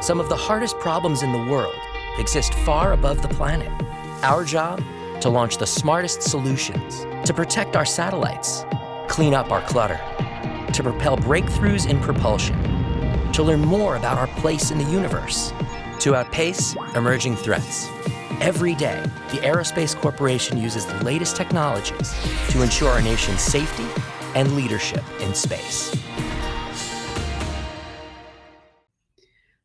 Some of the hardest problems in the world exist far above the planet. Our job? To launch the smartest solutions, to protect our satellites, clean up our clutter, to propel breakthroughs in propulsion, to learn more about our place in the universe, to outpace emerging threats. Every day, the Aerospace Corporation uses the latest technologies to ensure our nation's safety and leadership in space.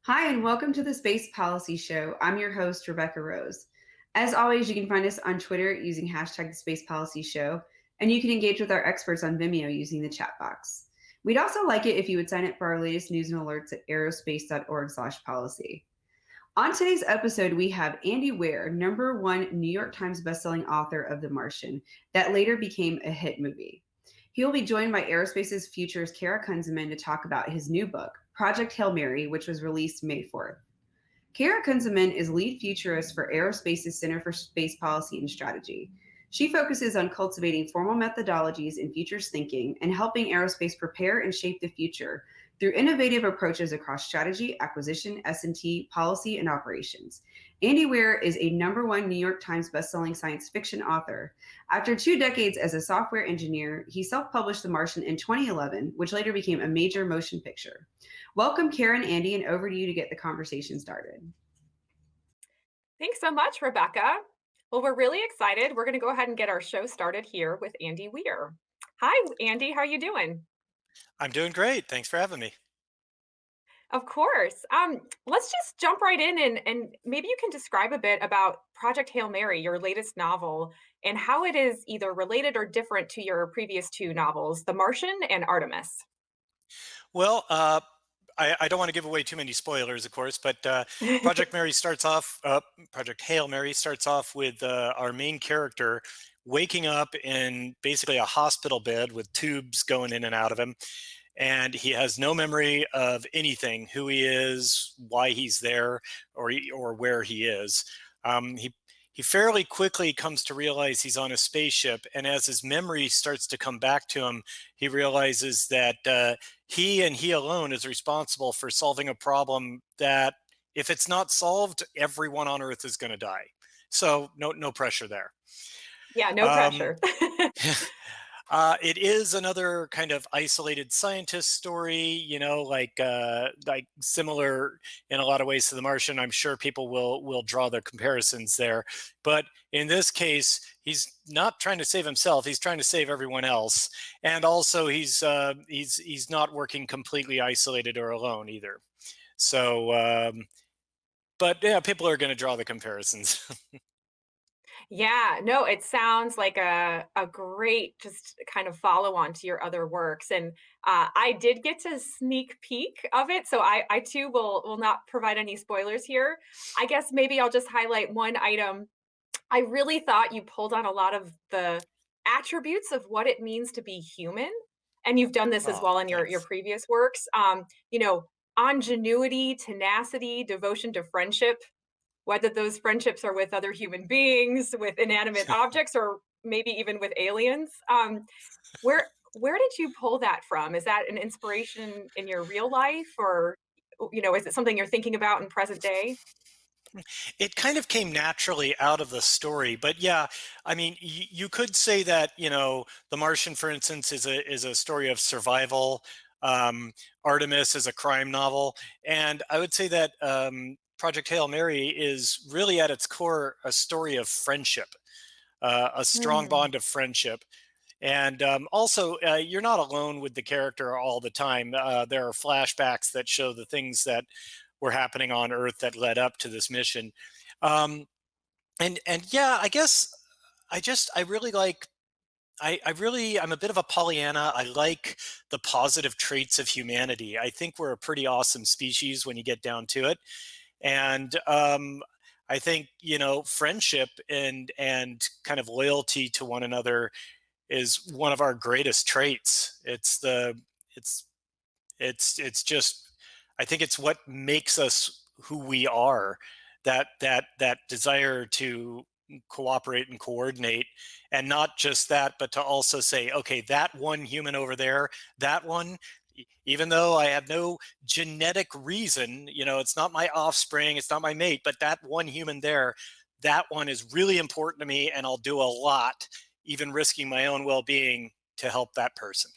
Hi, and welcome to the Space Policy Show. I'm your host, Rebecca Rose. As always, you can find us on Twitter using hashtag the Space Policy Show, and you can engage with our experts on Vimeo using the chat box. We'd also like it if you would sign up for our latest news and alerts at aerospace.org/policy. On today's episode, we have Andy Weir, #1 New York Times bestselling author of The Martian, that later became a hit movie. He will be joined by Aerospace's Futurist Kara Cunzeman to talk about his new book, Project Hail Mary, which was released May 4th. Kara Cunzeman is lead futurist for Aerospace's Center for Space Policy and Strategy. She focuses on cultivating formal methodologies in futures thinking and helping aerospace prepare and shape the future through innovative approaches across strategy, acquisition, S&T, policy, and operations. Andy Weir is a #1 New York Times bestselling science fiction author. After 2 decades as a software engineer, he self-published The Martian in 2011, which later became a major motion picture. Welcome, Karen, Andy, and over to you to get the conversation started. Thanks so much, Rebecca. Well, we're really excited. We're going to go ahead and get our show started here with Andy Weir. Hi, Andy. How are you doing? I'm doing great. Thanks for having me. Of course. Let's just jump right in and maybe you can describe a bit about Project Hail Mary, your latest novel, and how it is either related or different to your previous 2 novels, The Martian and Artemis. Well, I don't want to give away too many spoilers, of course, but Project Hail Mary starts off with our main character waking up in basically a hospital bed with tubes going in and out of him. And he has no memory of anything, who he is, why he's there, or where he is. He fairly quickly comes to realize he's on a spaceship, and as his memory starts to come back to him, he realizes that he and he alone is responsible for solving a problem that, if it's not solved, everyone on Earth is going to die. So no pressure there. Yeah, no pressure. It is another kind of isolated scientist story, like similar in a lot of ways to The Martian. I'm sure people will draw the comparisons there, but in this case, he's not trying to save himself; he's trying to save everyone else, and also he's not working completely isolated or alone either. So, but yeah, people are going to draw the comparisons. Yeah, no, it sounds like a great just kind of follow on to your other works. And I did get to sneak peek of it. So I too will not provide any spoilers here. I guess maybe I'll just highlight one item. I really thought you pulled on a lot of the attributes of what it means to be human. And you've done this as Oh, well in your thanks. previous works. Ingenuity, tenacity, devotion to friendship, whether those friendships are with other human beings, with inanimate objects, or maybe even with aliens. Where did you pull that from? Is that an inspiration in your real life, or is it something you're thinking about in present day? It kind of came naturally out of the story, but yeah, I mean, you could say that The Martian, for instance, is a story of survival. Artemis is a crime novel, and I would say that Project Hail Mary is really at its core a story of friendship, a strong Hmm. bond of friendship. And also, you're not alone with the character all the time. There are flashbacks that show the things that were happening on Earth that led up to this mission. Um, and yeah, I guess I really like. I'm a bit of a Pollyanna. I like the positive traits of humanity. I think we're a pretty awesome species when you get down to it. And I think friendship and kind of loyalty to one another is one of our greatest traits. It's it's just, I think it's what makes us who we are. That desire to cooperate and coordinate, and not just that, but to also say, okay, that one human over there, that one, even though I have no genetic reason, it's not my offspring, it's not my mate, but that one human there, that one is really important to me, and I'll do a lot, even risking my own well-being to help that person.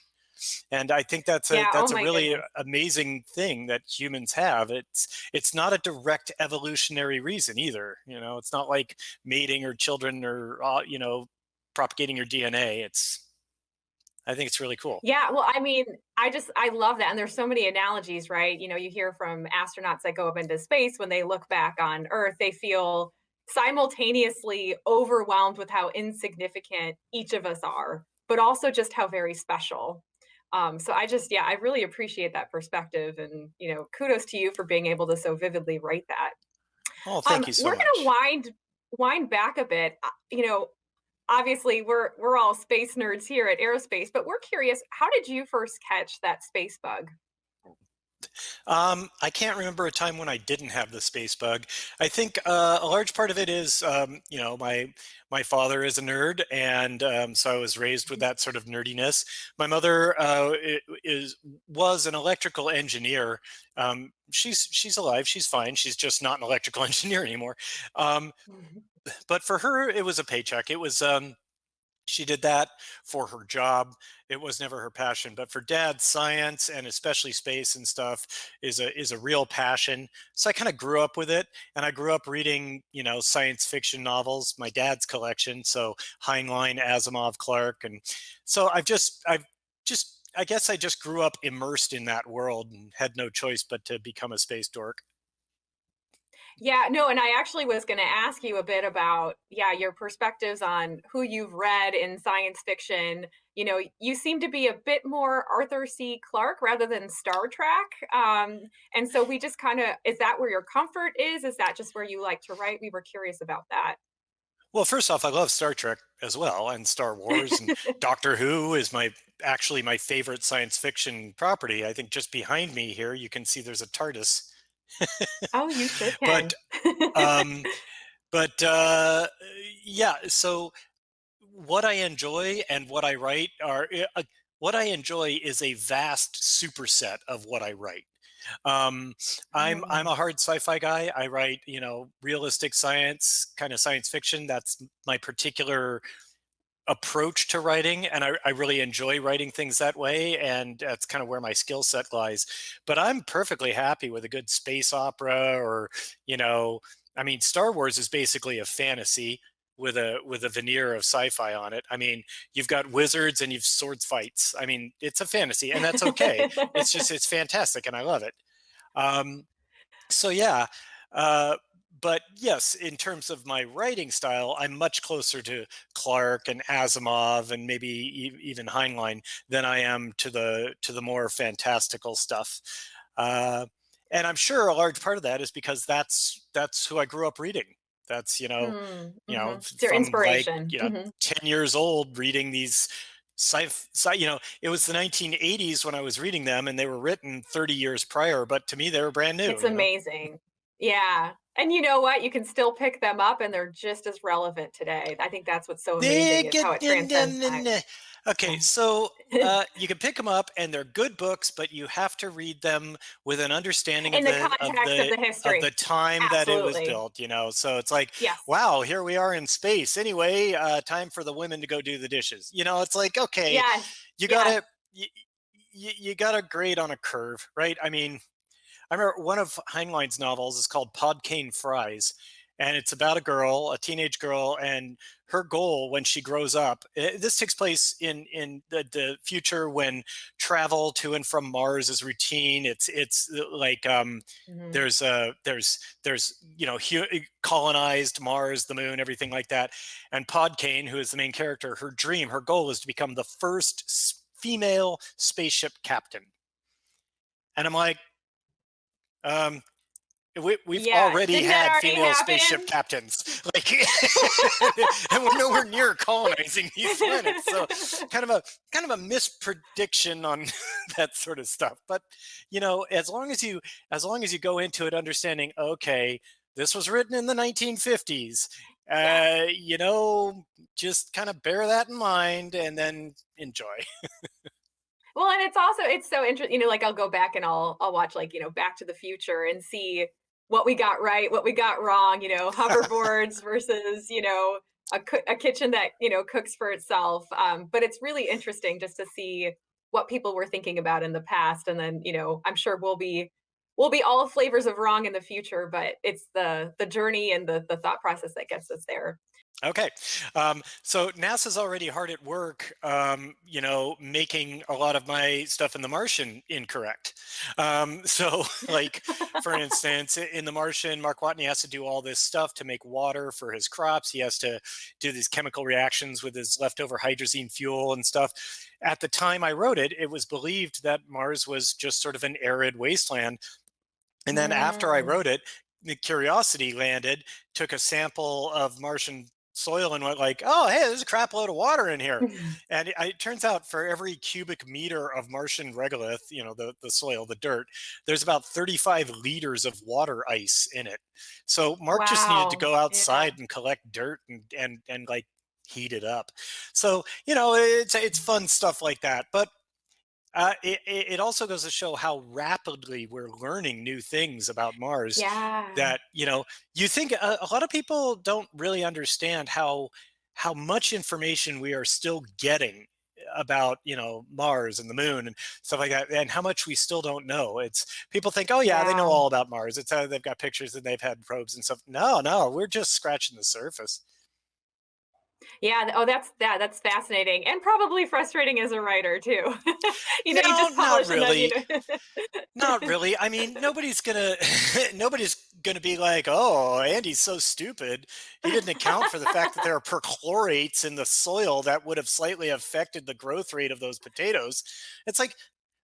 And I think that's a Yeah, oh that's a my really goodness. amazing thing that humans have. It's not a direct evolutionary reason either. It's not like mating or children or propagating your DNA. I think it's really cool. Yeah, well, I mean, I love that, and there's so many analogies, right? You hear from astronauts that go up into space, when they look back on Earth, they feel simultaneously overwhelmed with how insignificant each of us are, but also just how very special. So yeah, I really appreciate that perspective, and kudos to you for being able to so vividly write that. Oh, thank you so We're gonna much. wind back a bit. Obviously we're all space nerds here at Aerospace, but we're curious, how did you first catch that space bug? I can't remember a time when I didn't have the space bug. I think a large part of it is, my father is a nerd, and so I was raised with that sort of nerdiness. My mother was an electrical engineer. She's alive. She's fine. She's just not an electrical engineer anymore. Um, Mhm. but for her, it was a paycheck. It was. She did that for her job. It was never her passion, but for dad, science and especially space and stuff is a real passion. So I kind of grew up with it, and I grew up reading, science fiction novels, my dad's collection. So Heinlein, Asimov, Clarke, and so I guess I just grew up immersed in that world and had no choice but to become a space dork. Yeah, no, and I actually was going to ask you a bit about, yeah, your perspectives on who you've read in science fiction. You seem to be a bit more Arthur C. Clarke rather than Star Trek. And so we just kind of, is that where your comfort is? Is that just where you like to write? We were curious about that. Well, first off, I love Star Trek as well, and Star Wars, and Doctor Who is actually my favorite science fiction property. I think just behind me here, you can see there's a TARDIS. Oh, you sure But can. um, but yeah, so what I enjoy and what I write what I enjoy is a vast superset of what I write. Um, I'm Oh. a hard sci-fi guy. I write, realistic science, kind of science fiction. That's my particular approach to writing, and I really enjoy writing things that way, and that's kind of where my skill set lies. But I'm perfectly happy with a good space opera, or you know I mean, Star Wars is basically a fantasy with a veneer of sci-fi on it. I mean, you've got wizards and you've swords fights. I mean, it's a fantasy, and that's okay. It's fantastic, and I love it. um, so yeah, uh, but yes, in terms of my writing style, I'm much closer to Clark and Asimov and maybe even Heinlein than I am to the more fantastical stuff. Uh, and I'm sure a large part of that is because that's who I grew up reading. That's Mm, mhm. It's your from like inspiration. 10 years old reading these it was the 1980s when I was reading them, and they were written 30 years prior, but to me they were brand It's new. amazing. Yeah. And you know what? You can still pick them up and they're just as relevant today. I think that's what's so They amazing is get how it transcends time. Okay, so you can pick them up, and they're good books, but you have to read them with an understanding In of the the of context of the the of the history. time that it was Absolutely. built. So it's like, Yes. wow, here we are in space. Anyway, time for the women to go do the dishes. It's like, okay, Yes. you Yes. gotta you, you gotta grade on a curve, right? I mean, I remember one of Heinlein's novels is called Podcane Fries, and it's about a teenage girl, and her goal when she grows up. This takes place in the future when travel to and from Mars is routine. It's like Mhm. there's colonized Mars, the moon, everything like that. And Podkane, who is the main character, her goal is to become the first female spaceship captain. And I'm like, um, we've Yeah. already Didn't that had already female spaceship happen? captains, like, and we're nowhere near colonizing these planets. So, kind of a misprediction on that sort of stuff. But as long as you go into it understanding, okay, this was written in the 1950s. Yeah. Just kind of bear that in mind and then enjoy. Well, and it's also it's so interesting, you know, like I'll go back and I'll watch like, you know, Back to the Future and see what we got right, what we got wrong, you know, hoverboards versus, you know, a kitchen that, you know, cooks for itself. But it's really interesting just to see what people were thinking about in the past. And then, you know, I'm sure we'll be all flavors of wrong in the future, but it's the journey and the thought process that gets us there. Okay. So NASA's already hard at work, making a lot of my stuff in The Martian incorrect. So, like, for instance, in The Martian, Mark Watney has to do all this stuff to make water for his crops. He has to do these chemical reactions with his leftover hydrazine fuel and stuff. At the time I wrote it, it was believed that Mars was just sort of an arid wasteland. And then after I Mm. wrote it, the Curiosity landed, took a sample of Martian soil and went like, "Oh, hey, there's a crap load of water in here." And it turns out for every cubic meter of Martian regolith, the soil, the dirt, there's about 35 liters of water ice in it. So Mark just needed to Wow. go Yeah. outside and collect dirt and like heat it up. So, it's fun stuff like that. But it also goes to show how rapidly we're learning new things about Mars Yeah. that, you think a lot of people don't really understand how much information we are still getting about, Mars and the moon and stuff like that, and how much we still don't know. It's people think, oh yeah, they know Yeah. all about Mars. It's they've got pictures and they've had probes and stuff. No, we're just scratching the surface. Yeah, oh, that's fascinating and probably frustrating as a writer too. You know, you No, just not publish and then, you really. know. Not really. I mean, nobody's gonna nobody's gonna be like, "Oh, Andy's so stupid. He didn't account for the fact that there are perchlorates in the soil that would have slightly affected the growth rate of those potatoes." It's like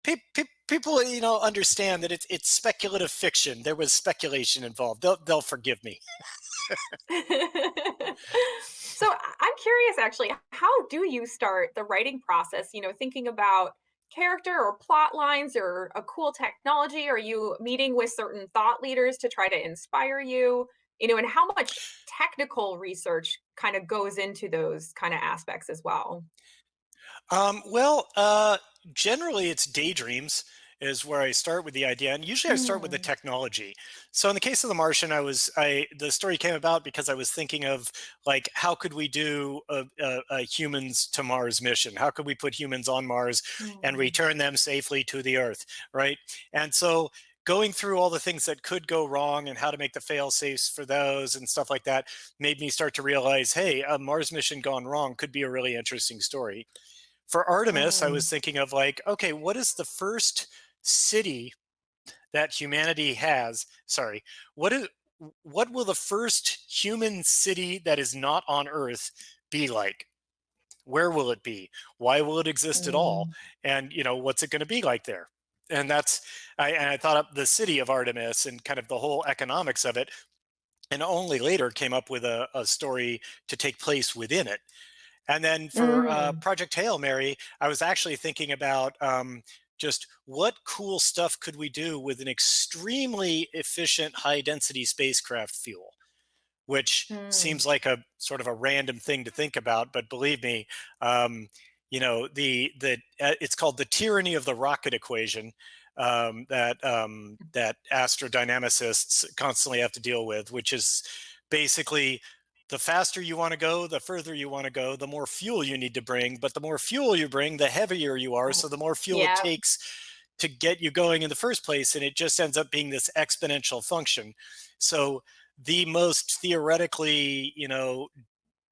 people, understand that it's speculative fiction. There was speculation involved. They'll forgive me. So I'm curious actually, how do you start the writing process, you know, thinking about character or plot lines or a cool technology? Are you meeting with certain thought leaders to try to inspire you? You know, and how much technical research kind of goes into those kind of aspects as well? Well, generally it's daydreams is where I start with the idea, and usually I start with the Mm, technology. So in the case of The Martian, the story came about because I was thinking of like how could we do a humans to Mars mission? How could we put humans on Mars and mm, return them safely to the Earth, right? And so going through all the things that could go wrong and how to make the fail safes for those and stuff like that made me start to realize, hey, a Mars mission gone wrong could be a really interesting story. For Artemis, I was mm, thinking of like, okay, what is the first city that humanity has? Sorry, what is what will the first human city that is not on Earth be like? Where will it be? Why will it exist at all? mm, And what's it going to be like there? And I thought up the city of Artemis and kind of the whole economics of it, and only later came up with a story to take place within it. And then for mm. Project Hail Mary, I was actually thinking about just what cool stuff could we do with an extremely efficient high density spacecraft fuel, which Mm. seems like a sort of a random thing to think about, but believe me, um, the it's called the tyranny of the rocket equation that astrodynamicists constantly have to deal with, which is basically the faster you want to go, the further you want to go, the more fuel you need to bring. But the more fuel you bring, the heavier you are. Oh, So the more fuel it yeah. takes to get you going in the first place. And it just ends up being this exponential function. So the most theoretically,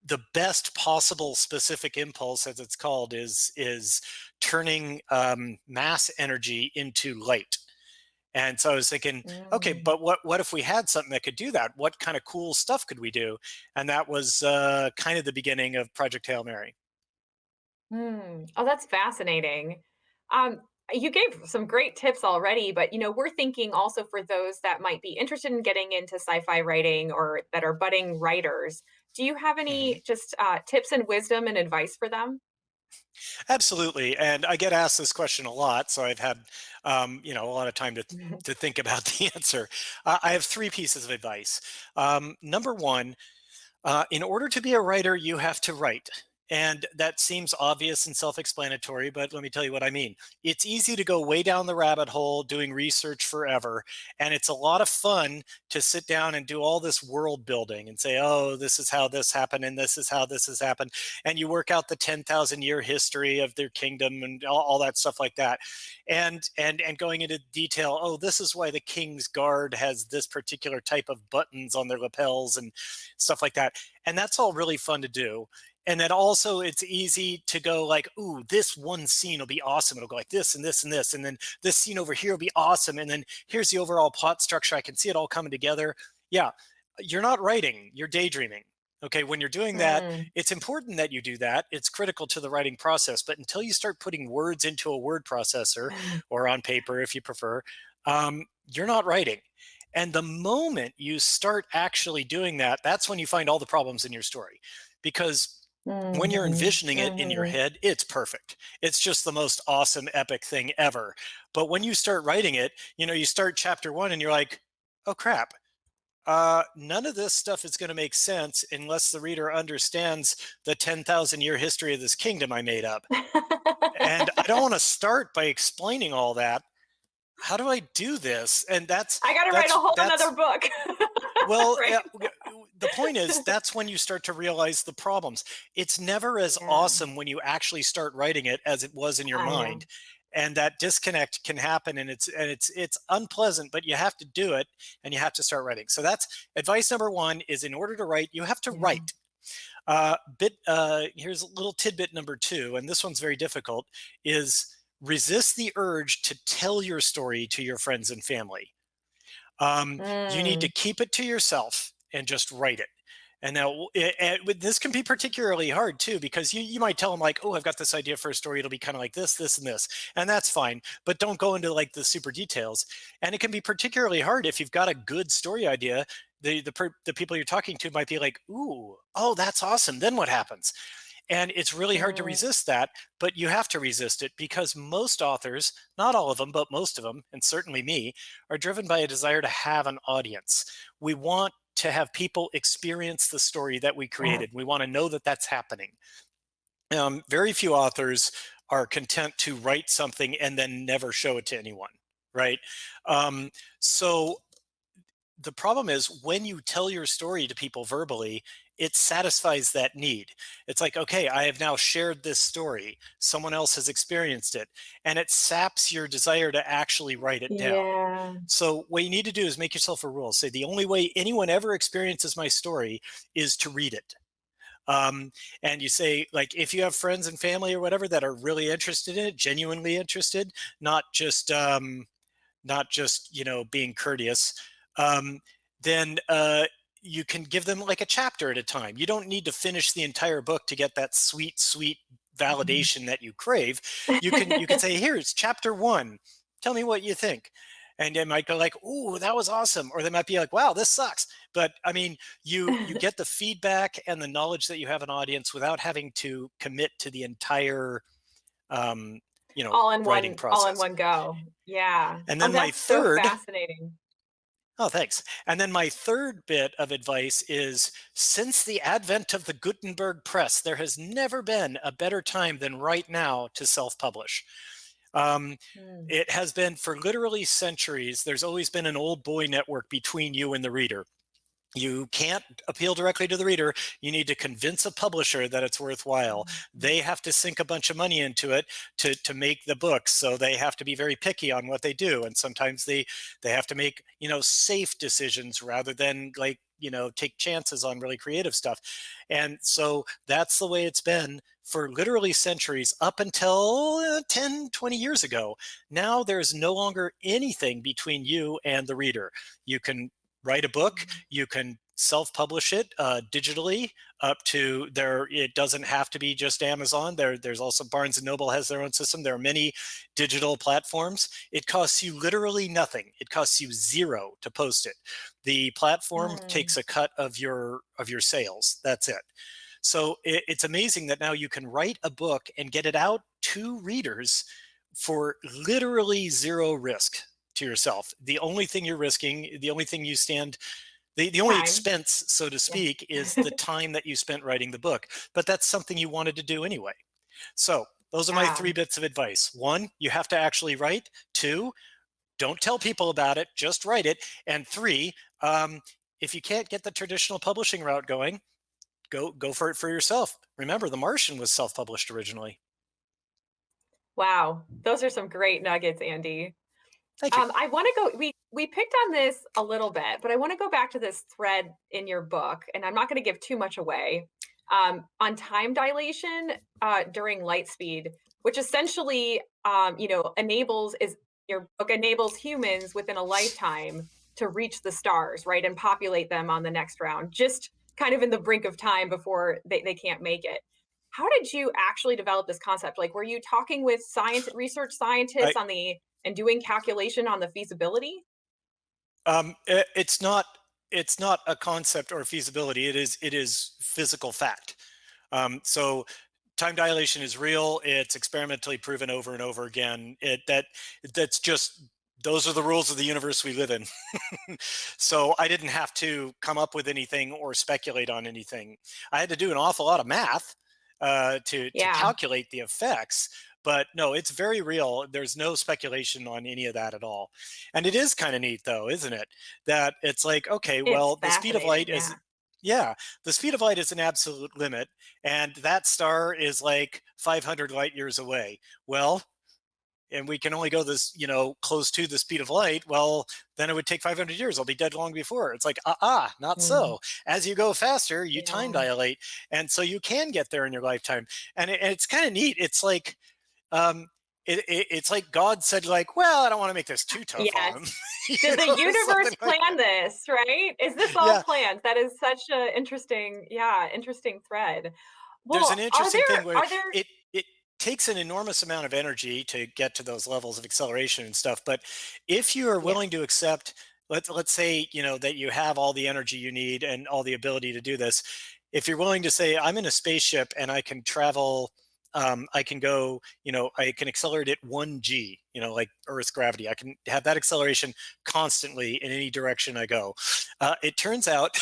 the best possible specific impulse, as it's called, is turning mass energy into light. And so I was thinking, okay, Mm. but what if we had something that could do that? What kind of cool stuff could we do? And that was kind of the beginning of Project Hail Mary. Mm. Oh, that's fascinating. Um, you gave some great tips already, but you know, we're thinking also for those that might be interested in getting into sci-fi writing or that are budding writers. Do you have Mhm. any just tips and wisdom and advice for them? Absolutely, and I get asked this question a lot, so I've had a lot of time to think about the answer. I have three pieces of advice. Number one, in order to be a writer, you have to write. And that seems obvious and self-explanatory, but let me tell you what I mean. It's easy to go way down the rabbit hole doing research forever. And it's a lot of fun to sit down and do all this world building and say, oh, this is how this happened, and this is how this has happened. And you work out the 10,000 year history of their kingdom and all that stuff like that. And going into detail, oh, this is why the king's guard has this particular type of buttons on their lapels and stuff like that. And that's all really fun to do. And then also it's easy to go like, ooh, this one scene will be awesome. It'll go like this and this and this. And then this scene over here will be awesome. And then here's the overall plot structure. I can see it all coming together. Yeah, you're not writing, you're daydreaming. Okay, when you're doing that, Mm. it's important that you do that. It's critical to the writing process. But until you start putting words into a word processor or on paper, if you prefer, you're not writing. And the moment you start actually doing that, that's when you find all the problems in your story. Because when you're Mhm. envisioning it in your Mhm. head, it's perfect. It's just the most awesome, epic thing ever. But when you start writing it, you start chapter one and you're like, oh crap. None of this stuff is going to make sense unless the reader understands the 10,000 year history of this kingdom I made up. And I don't want to start by explaining all that. How do I do this? And I gotta write a whole another that's book. well, Right? the point is that's when you start to realize the problems. It's never as Yeah, awesome when you actually start writing it as it was in your I know. mind. And that disconnect can happen, and it's unpleasant, but you have to do it, and you have to start writing. So that's advice number one: is in order to write, you have to Yeah. write. Here's a little tidbit number two, and this one's very difficult: is resist the urge to tell your story to your friends and family. You need to Mm. keep it to yourself and just write it. And now this can be particularly hard too, because you might tell them like, oh, I've got this idea for a story. It'll be kind of like this, and this. And that's fine. But don't go into like the super details. And it can be particularly hard if you've got a good story idea. The people you're talking to might be like, ooh, oh, that's awesome. Then what happens? And it's really hard to Mm. resist that, but you have to resist it because most authors, not all of them, but most of them, and certainly me, are driven by a desire to have an audience. We want to have people experience the story that we Yeah. created. We want to know that that's happening. Very few authors are content to write something and then never show it to anyone, right? So the problem is when you tell your story to people verbally, it satisfies that need. It's like, okay, I have now shared this story. Someone else has experienced it, and it saps your desire to actually write it down. Yeah. So, what you need to do is make yourself a rule. Say, the only way anyone ever experiences my story is to read it. And you say, like, if you have friends and family or whatever that are really interested in it, genuinely interested, not just being courteous, um, then you can give them like a chapter at a time. You don't need to finish the entire book to get that sweet Mhm. validation that you crave. You can say, here's chapter one, tell me what you think. And they might go like, "Ooh, that was awesome," or they might be like, "Wow, this sucks." But I mean, you get the feedback and the knowledge that you have an audience without having to commit to the entire um, writing All in process. one go. Yeah. And Oh, then my that's so third fascinating. Oh, thanks. And then my third bit of advice is, since the advent of the Gutenberg press, there has never been a better time than right now to self publish. Um, Mm. it has been for literally centuries. There's always been an old boy network between you and the reader. You can't appeal directly to the reader. You need to convince a publisher that it's worthwhile. Mhm. They have to sink a bunch of money into it to make the books, so they have to be very picky on what they do. And sometimes they have to make safe decisions rather than like take chances on really creative stuff. And so that's the way it's been for literally centuries up until 10 20 years ago. Now there's no longer anything between you and the reader. You can write a book, Mhm. you can self-publish it digitally up to there. It doesn't have to be just Amazon. There's also Barnes and Noble has their own system. There are many digital platforms. It costs you literally nothing. It costs you zero to post it. The platform Mm. takes a cut of your sales. That's it. So it's amazing that now you can write a book and get it out to readers for literally zero risk to yourself. The only thing you're risking, the only thing you stand The only Time. expense, so to Yeah. speak, is the time that you spent writing the book. But that's something you wanted to do anyway. So those are my Yeah. 3 bits of advice. One, you have to actually write. Two, don't tell people about it, just write it. And three, if you can't get the traditional publishing route going, go for it for yourself. Remember, The Martian was self-published originally. Wow. Those are some great nuggets, Andy. Thank you. I want to go. We picked on this a little bit, but I want to go back to this thread in your book, and I'm not going to give too much away. On time dilation during light speed, which essentially, enables is your book enables humans within a lifetime to reach the stars, right, and populate them on the next round, just kind of in the brink of time before they can't make it. How did you actually develop this concept? Like, were you talking with research I, scientists on the and doing calculation on the feasibility? it's not a concept or feasibility. It is physical fact. So time dilation is real. It's experimentally proven over and over again. That's just those are the rules of the universe we live in. So I didn't have to come up with anything or speculate on anything. I had to do an awful lot of math to Yeah, calculate the effects. But no, it's very real. There's no speculation on any of that at all. And it is kind of neat, though, isn't it? That it's like, okay, it's well, the speed of light fascinating. is, Yeah. yeah, the speed of light is an absolute limit. And that star is like 500 light years away. Well, and we can only go this, close to the speed of light. Well, then it would take 500 years. I'll be dead long before. It's like, not Mm, so. As you go faster, you time yeah. dilate. And so you can get there in your lifetime. And it's kind of neat. It's like, um, it's like God said, like, well, I don't want to make this too tough on him. Yes. Did the Something universe like plan that. this, right? Is this all Yeah. planned? That is such a interesting, yeah, interesting thread. There's an Well, interesting thing where are there it takes an enormous amount of energy to get to those levels of acceleration and stuff. But if you are willing yes. to accept, let's say, that you have all the energy you need and all the ability to do this. If you're willing to say, I'm in a spaceship and I can travel, I can go, I can accelerate at 1 g, like Earth's gravity. I can have that acceleration constantly in any direction I go. It turns out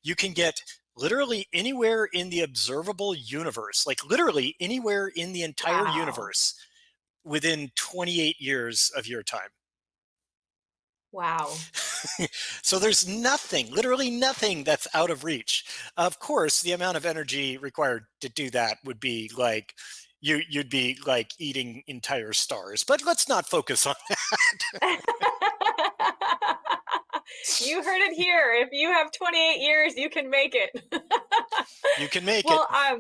you can get literally anywhere in the observable universe, like literally anywhere in the entire Wow. universe within 28 years of your time. Wow. So there's nothing, literally nothing that's out of reach. Of course, the amount of energy required to do that would be like you'd be like eating entire stars. But let's not focus on You heard it here. If you have 28 years, you can make it. you can make it. Well, are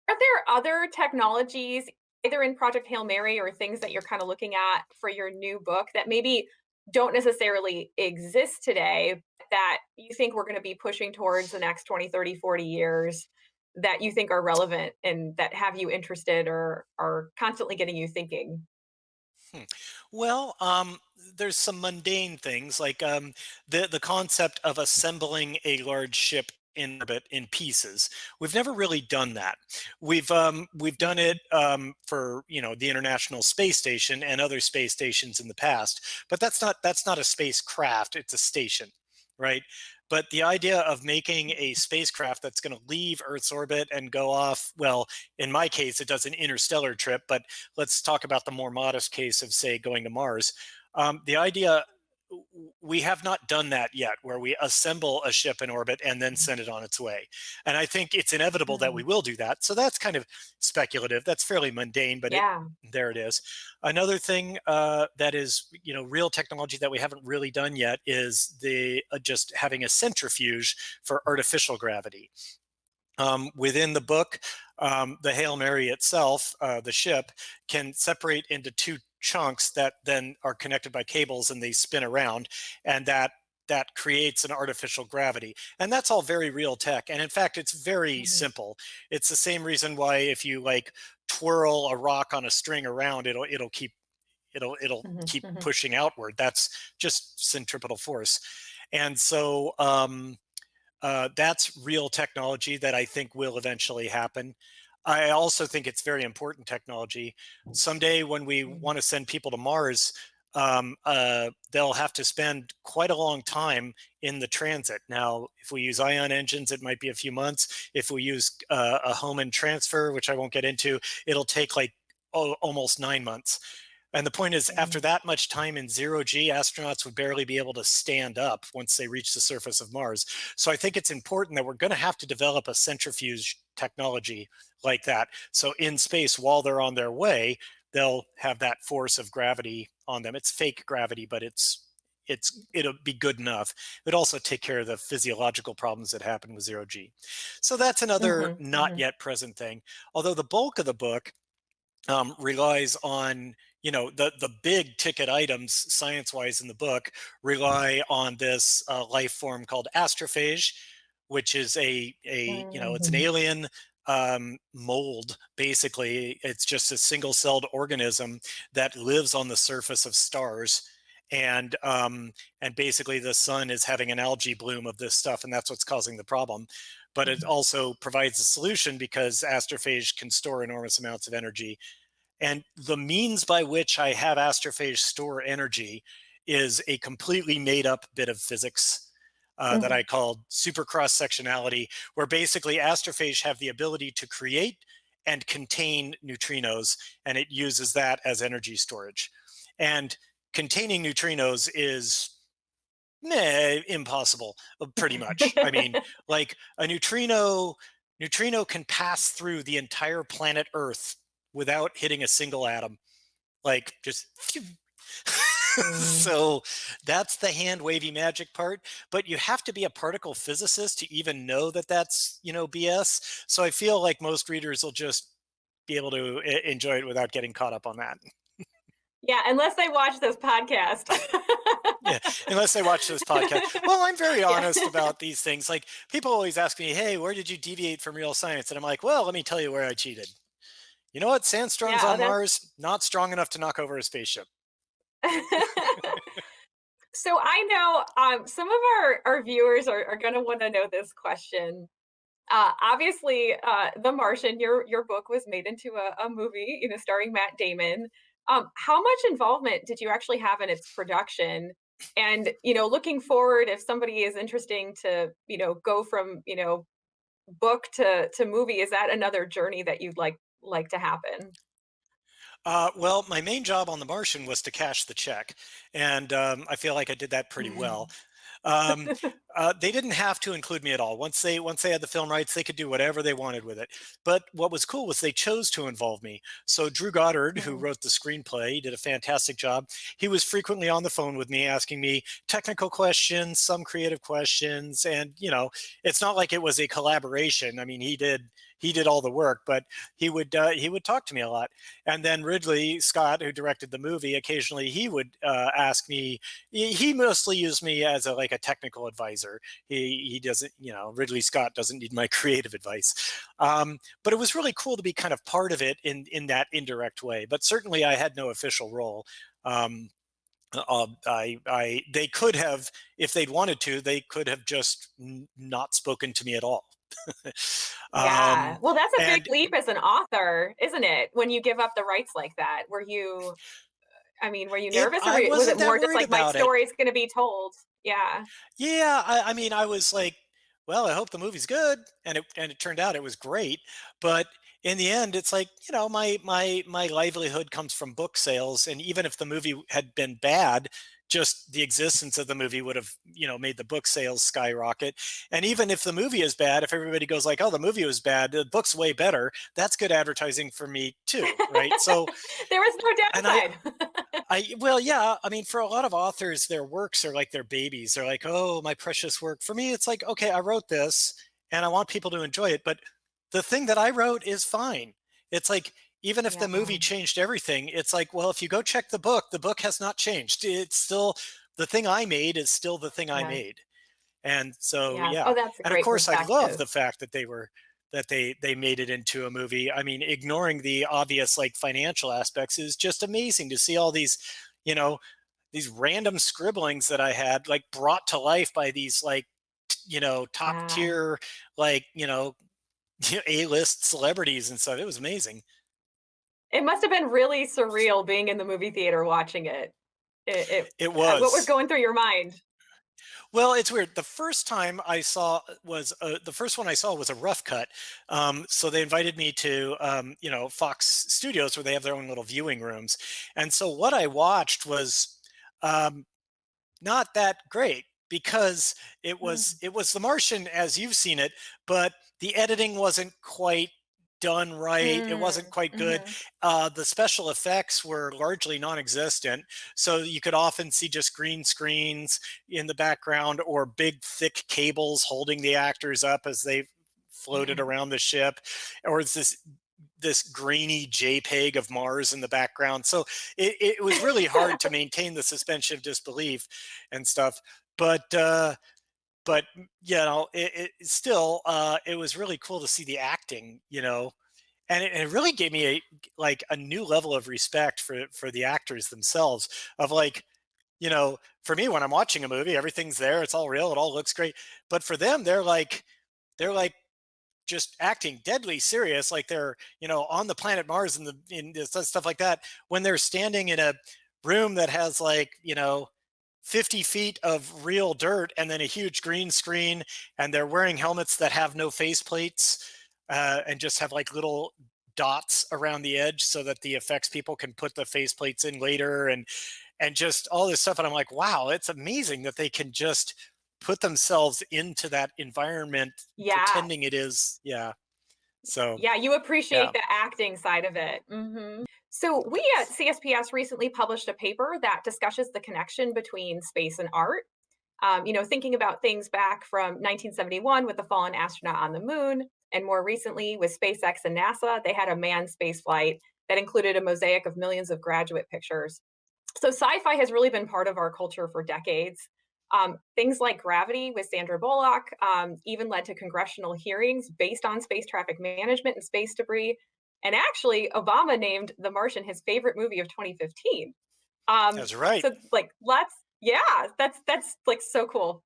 there other technologies, either in Project Hail Mary or things that you're kind of looking at for your new book that maybe don't necessarily exist today that you think we're going to be pushing towards the next 20, 30, 40 years that you think are relevant and that have you interested or are constantly getting you thinking? Hmm. Well, there's some mundane things like the concept of assembling a large ship in orbit in pieces. We've never really done that. We've done it Mhm. for the International Space Station and other space stations in the past, but that's not a spacecraft. It's a station, right? But the idea of making a spacecraft that's going to leave Earth's orbit and go off, well, in my case, it does an interstellar trip, but let's talk about the more modest case of, say, going to Mars. The idea, we have not done that yet, where we assemble a ship in orbit and then send it on its way. And I think it's inevitable that we Mhm. will do that. So that's kind of speculative. That's fairly mundane, but Yeah. there it is. Another thing that is, real technology that we haven't really done yet is the just having a centrifuge for artificial gravity. Within the book, the Hail Mary itself, the ship, can separate into two chunks that then are connected by cables and they spin around, and that creates an artificial gravity. And that's all very real tech. And in fact, it's very Mhm. simple. It's the same reason why if you like twirl a rock on a string around, it'll keep Mhm. pushing outward. That's just centripetal force. And so that's real technology that I think will eventually happen. I also think it's very important technology. Someday, when we Mhm. want to send people to Mars, they'll have to spend quite a long time in the transit. Now, if we use ion engines, it might be a few months. If we use a Hohmann transfer, which I won't get into, it'll take like almost 9 months. And the point is, after that much time in zero G, astronauts would barely be able to stand up once they reach the surface of Mars. So I think it's important that we're going to have to develop a centrifuge technology like that. So in space, while they're on their way, they'll have that force of gravity on them. It's fake gravity, but it'll be good enough. It would also take care of the physiological problems that happen with zero G. So that's another Hmm. not yet present thing. Although the bulk of the book relies on, the big ticket items science wise in the book rely on this life form called astrophage, which is it's an alien mold. Basically, it's just a single celled organism that lives on the surface of stars. And basically the sun is having an algae bloom of this stuff, and that's what's causing the problem. But it also provides a solution because astrophage can store enormous amounts of energy. And the means by which I have astrophage store energy is a completely made up bit of physics that I called super cross sectionality, where basically astrophage have the ability to create and contain neutrinos, and it uses that as energy storage. And containing neutrinos is impossible, pretty much. I mean, like a neutrino can pass through the entire planet Earth without hitting a single atom, like just so that's the hand wavy magic part. But you have to be a particle physicist to even know that that's BS. So I feel like most readers will just be able to enjoy it without getting caught up on that. Yeah, unless they watch this podcast. Yeah, unless they watch this podcast. Well, I'm very Yeah. honest about these things. Like, people always ask me, hey, where did you deviate from real science? And I'm like, well, let me tell you where I cheated. You know what? Sandstorms Yeah, on Mars, not strong enough to knock over a spaceship. So I know some of our viewers are going to want to know this question. Obviously, The Martian, your book was made into a movie, starring Matt Damon. How much involvement did you actually have in its production? And looking forward, if somebody is interesting to go from book to movie, is that another journey that you'd like to happen? Well, my main job on The Martian was to cash the check, and I feel like I did that pretty well. Um, they didn't have to include me at all. Once they had the film rights, they could do whatever they wanted with it. But what was cool was they chose to involve me. So Drew Goddard, who Mm. wrote the screenplay, did a fantastic job. He was frequently on the phone with me, asking me technical questions, some creative questions, and it's not like it was a collaboration. I mean, he did all the work, but he would talk to me a lot. And then Ridley Scott, who directed the movie, occasionally he would ask me. He mostly used me as like a technical advisor. He doesn't, Ridley Scott doesn't need my creative advice. But it was really cool to be kind of part of it in that indirect way. But certainly, I had no official role. They could have, if they'd wanted to, they could have just not spoken to me at all. Yeah. Well, that's a big And leap as an author, isn't it? When you give up the rights like that. Were you nervous, or I was it wasn't that more just worried like my about it. story's going to be told? Yeah. Yeah, I mean, I was like, well, I hope the movie's good, and it turned out it was great. But in the end, it's like, my livelihood comes from book sales, and even if the movie had been bad, just the existence of the movie would have, made the book sales skyrocket. And even if the movie is bad, if everybody goes like, oh, the movie was bad, the book's way better, that's good advertising for me too, right? So, There was no and I downside. well, yeah. I mean, for a lot of authors, their works are like their babies. They're like, oh, my precious work. For me, it's like, okay, I wrote this and I want people to enjoy it, but the thing that I wrote is fine. It's like, even if the Yeah. movie changed everything, it's like, well, if you go check the book has not changed. It's still the thing I made is still the thing I Yeah. made. And so, Yeah. yeah. Oh, that's a And of great course, I love perspective. the fact that they made it into a movie. I mean, ignoring the obvious like financial aspects is just amazing to see all you know, these random scribblings that I had like brought to life by these like, top Yeah. tier, like, A-list celebrities and stuff. It was amazing. It must have been really surreal being in the movie theater watching it. It What was was. going through your mind? Well, it's weird. The first time I saw was the first one I saw was a rough cut. So they invited me to Fox Studios where they have their own little viewing rooms, and so what I watched was um, not that great because Mm, it was The Martian as you've seen it, but the editing wasn't quite done right. It wasn't quite good. mhm. The special effects were largely non-existent, so you could often see just green screens in the background or big thick cables holding the actors up as they floated around the ship, or it's this grainy JPEG of Mars in the background. So it was really hard to maintain the suspension of disbelief and stuff. But but still it was really cool to see the acting, and it really gave me a new level of respect for the actors themselves. Of like, for me when I'm watching a movie, everything's there, it's all real, it all looks great. But for them, they're like just acting deadly serious, like they're on the planet Mars and stuff like that, when they're standing in a room that has 50 feet of real dirt and then a huge green screen, and they're wearing helmets that have no face plates, and just have like little dots around the edge so that the effects people can put the face plates in later, and just all this stuff. And I'm like, wow, it's amazing that they can just put themselves into that environment Yeah. pretending it is. Yeah. So Yeah, you yeah. appreciate the acting side of it. So, we at CSPS recently published a paper that discusses the connection between space and art. Thinking about things back from 1971 with the fallen astronaut on the moon, and more recently with SpaceX and NASA, they had a manned space flight that included a mosaic of millions of graduate pictures. So sci-fi has really been part of our culture for decades. Things like Gravity with Sandra Bullock even led to congressional hearings based on space traffic management and space debris. And actually, Obama named The Martian his favorite movie of 2015. That's right. So like let's yeah, that's like so cool.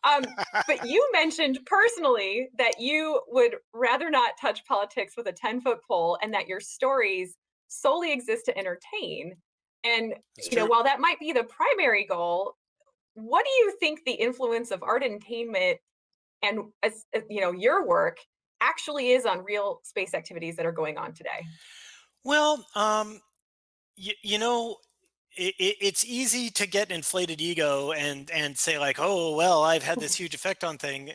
um, but you mentioned personally that you would rather not touch politics with a 10-foot pole and that your stories solely exist to entertain. And It's true. while that might be the primary goal, what do you think the influence of art entertainment and your work actually is on real space activities that are going on today? Well, you know, it's easy to get an inflated ego and say like, oh well, I've had this huge effect on thing,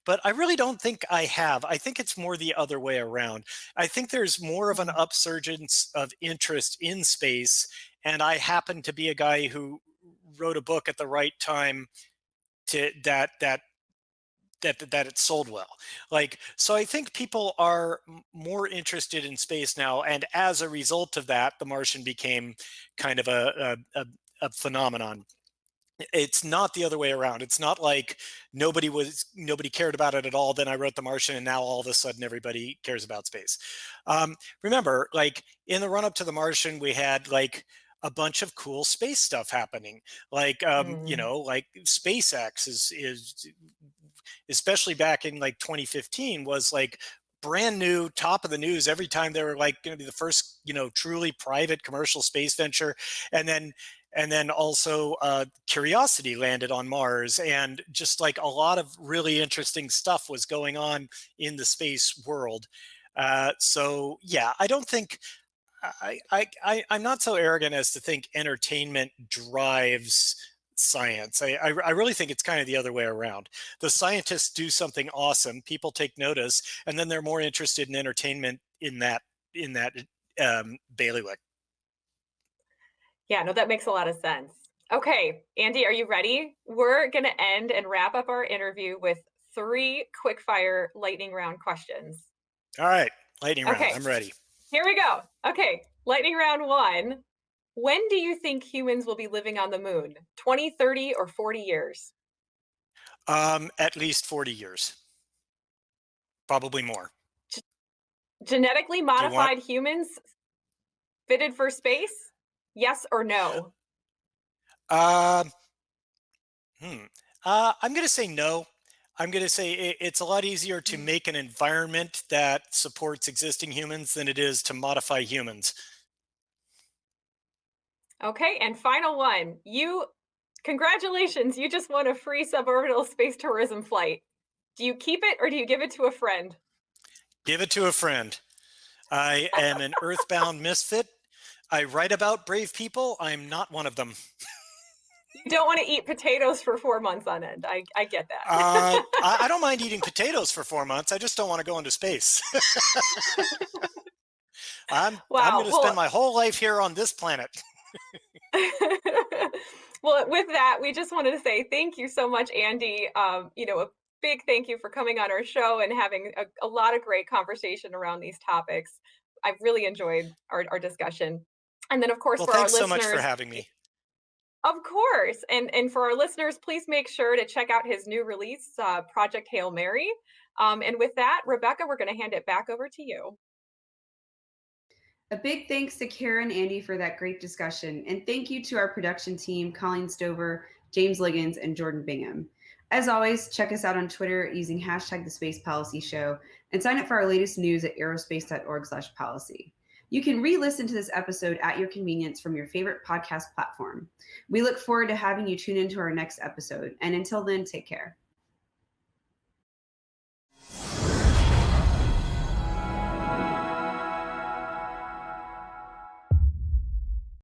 but I really don't think I have. I think it's more the other way around. I think there's more of an Mm, upsurgence of interest in space, and I happen to be a guy who wrote a book at the right time to that it sold well. Like, so I think people are more interested in space now, and as a result of that, The Martian became kind of a phenomenon. It's not the other way around. It's not like nobody cared about it at all, then I wrote The Martian and now all of a sudden everybody cares about space. Remember, like in the run up to The Martian, we had like a bunch of cool space stuff happening, mm, like SpaceX is especially back in like 2015, was like brand new, top of the news every time they were like going to be the first, truly private commercial space venture. And then also Curiosity landed on Mars, and just like a lot of really interesting stuff was going on in the space world. So yeah, I don't think I'm not so arrogant as to think entertainment drives science. I really think it's kind of the other way around. The scientists do something awesome, people take notice, and then they're more interested in entertainment in that bailiwick. yeah, no, that makes a lot of sense. Okay, Andy, are you ready? We're going to end and wrap up our interview with three quick fire lightning round questions. All right, lightning round. Okay, I'm ready. here we go. Okay, lightning round one. When do you think humans will be living on the moon? 20, 30, or 40 years? At least 40 years, probably more. G- Genetically Do you want? modified humans fitted for space? Yes or no? Uh, hmm. I'm going to say no. I'm going to say it's a lot easier to make an environment that supports existing humans than it is to modify humans. Okay, and final one. Congratulations, you just won a free suborbital space tourism flight. Do you keep it or do you give it to a friend? Give it to a friend. I am an earthbound misfit. I write about brave people. I'm not one of them. You don't want to eat potatoes for 4 months on end. I get that. I don't mind eating potatoes for 4 months. I just don't want to go into space. I'm Wow. going to spend my whole life here on this planet. Well, with that, we just wanted to say thank you so much, Andy. A big thank you for coming on our show and having a lot of great conversation around these topics. I've really enjoyed our discussion. And then, of course, Well, for our thanks so much for listeners, having me. of course, and for our listeners, please make sure to check out his new release, Project Hail Mary. And with that, Rebecca, we're going to hand it back over to you. A big thanks to Kara and Andy for that great discussion. And thank you to our production team, Colleen Stover, James Liggins, and Jordan Bingham. As always, check us out on Twitter using hashtag The Space Policy Show and sign up for our latest news at aerospace.org/policy. You can re-listen to this episode at your convenience from your favorite podcast platform. We look forward to having you tune into our next episode. And until then, take care.